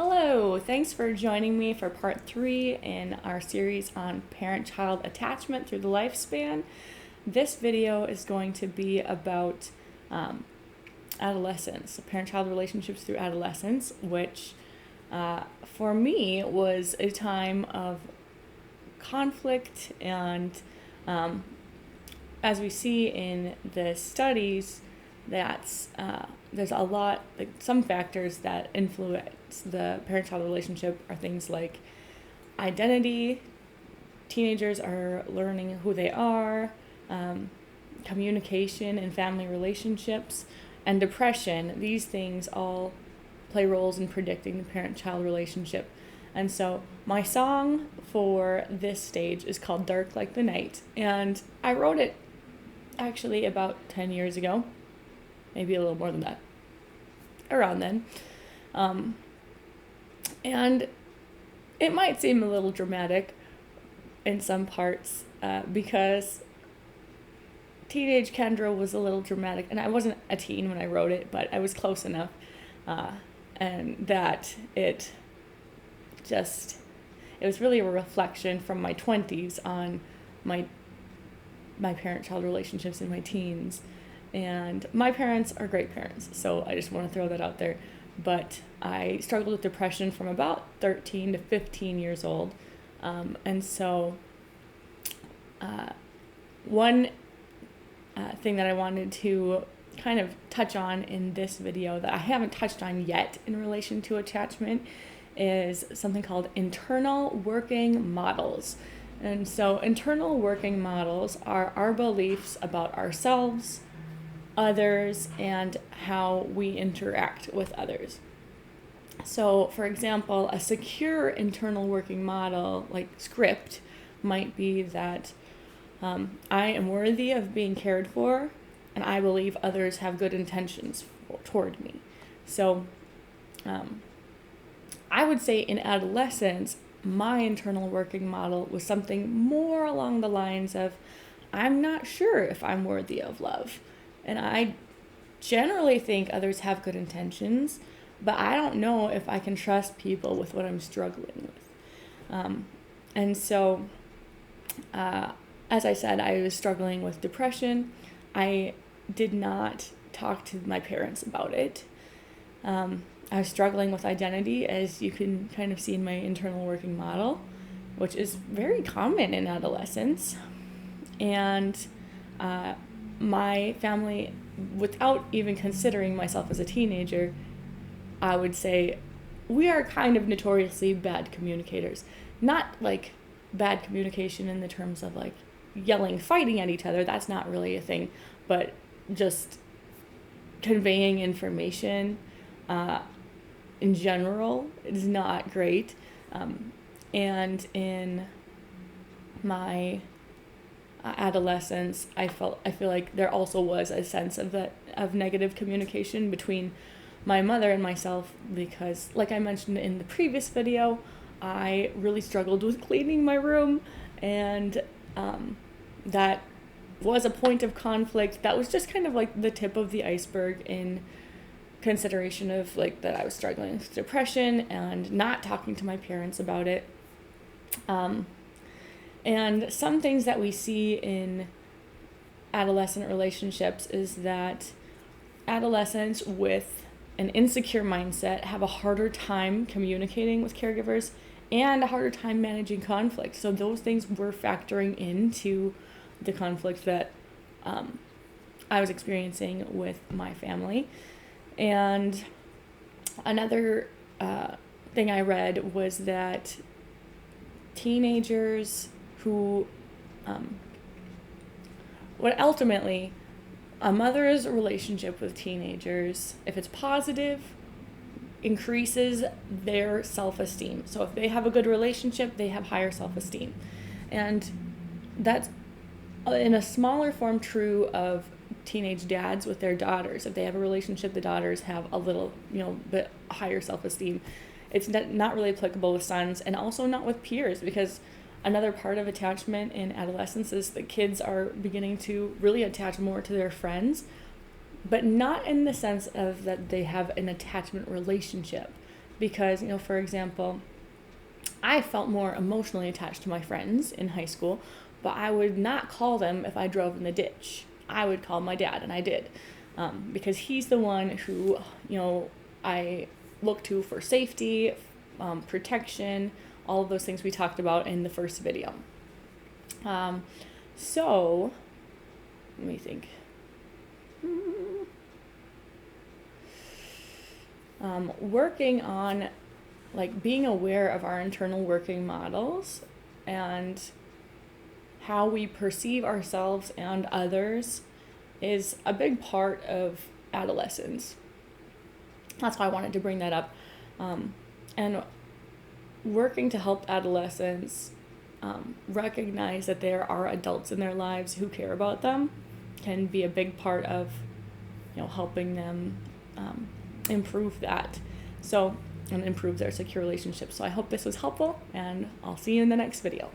Hello, thanks for joining me for part 3 in our series on parent-child attachment through the lifespan. This video is going to be about adolescence, parent-child relationships through adolescence, which for me was a time of conflict and as we see in the studies, there's a lot, some factors that influence the parent-child relationship are things like identity. Teenagers are learning who they are, communication and family relationships, and depression. These things all play roles in predicting the parent-child relationship. And so my song for this stage is called Dark Like the Night, and I wrote it actually about 10 years ago, maybe a little more than that, around then. And it might seem a little dramatic in some parts because teenage Kendra was a little dramatic, and I wasn't a teen when I wrote it, but I was close enough, and that it was really a reflection from my 20s on my parent-child relationships in my teens. And my parents are great parents, so I just want to throw that out there. But I struggled with depression from about 13 to 15 years old. And so one thing that I wanted to kind of touch on in this video that I haven't touched on yet in relation to attachment is something called internal working models. And so internal working models are our beliefs about ourselves, others, and how we interact with others. So, for example, a secure internal working model, like script, might be that I am worthy of being cared for, and I believe others have good intentions toward me. So, I would say in adolescence, my internal working model was something more along the lines of, I'm not sure if I'm worthy of love. And I generally think others have good intentions, but I don't know if I can trust people with what I'm struggling with. And so, as I said, I was struggling with depression. I did not talk to my parents about it. I was struggling with identity, as you can kind of see in my internal working model, which is very common in adolescence. And my family, without even considering myself as a teenager, I would say we are kind of notoriously bad communicators. Not like bad communication in the terms of like yelling, fighting at each other. That's not really a thing, but just conveying information in general is not great. And in my adolescence, I feel like there also was a sense of negative communication between my mother and myself, because like I mentioned in the previous video, I really struggled with cleaning my room, and that was a point of conflict. That was just kind of like the tip of the iceberg in consideration of like that I was struggling with depression and not talking to my parents about it. And some things that we see in adolescent relationships is that adolescents with an insecure mindset have a harder time communicating with caregivers and a harder time managing conflict. So those things were factoring into the conflict that I was experiencing with my family. And another thing I read was that teenagers who, what ultimately, a mother's relationship with teenagers, if it's positive, increases their self-esteem. So if they have a good relationship, they have higher self-esteem. And that's in a smaller form true of teenage dads with their daughters. If they have a relationship, the daughters have a little, bit higher self-esteem. It's not really applicable with sons, and also not with peers, because another part of attachment in adolescence is that kids are beginning to really attach more to their friends, but not in the sense of that they have an attachment relationship. because, for example, I felt more emotionally attached to my friends in high school, but I would not call them if I drove in the ditch. I would call my dad, and I did, because he's the one who, I look to for safety, protection, all of those things we talked about in the first video. So, let me think. Working on being aware of our internal working models and how we perceive ourselves and others is a big part of adolescence. That's why I wanted to bring that up. And working to help adolescents recognize that there are adults in their lives who care about them can be a big part of, helping them improve that. And improve their secure relationships. So I hope this was helpful, and I'll see you in the next video.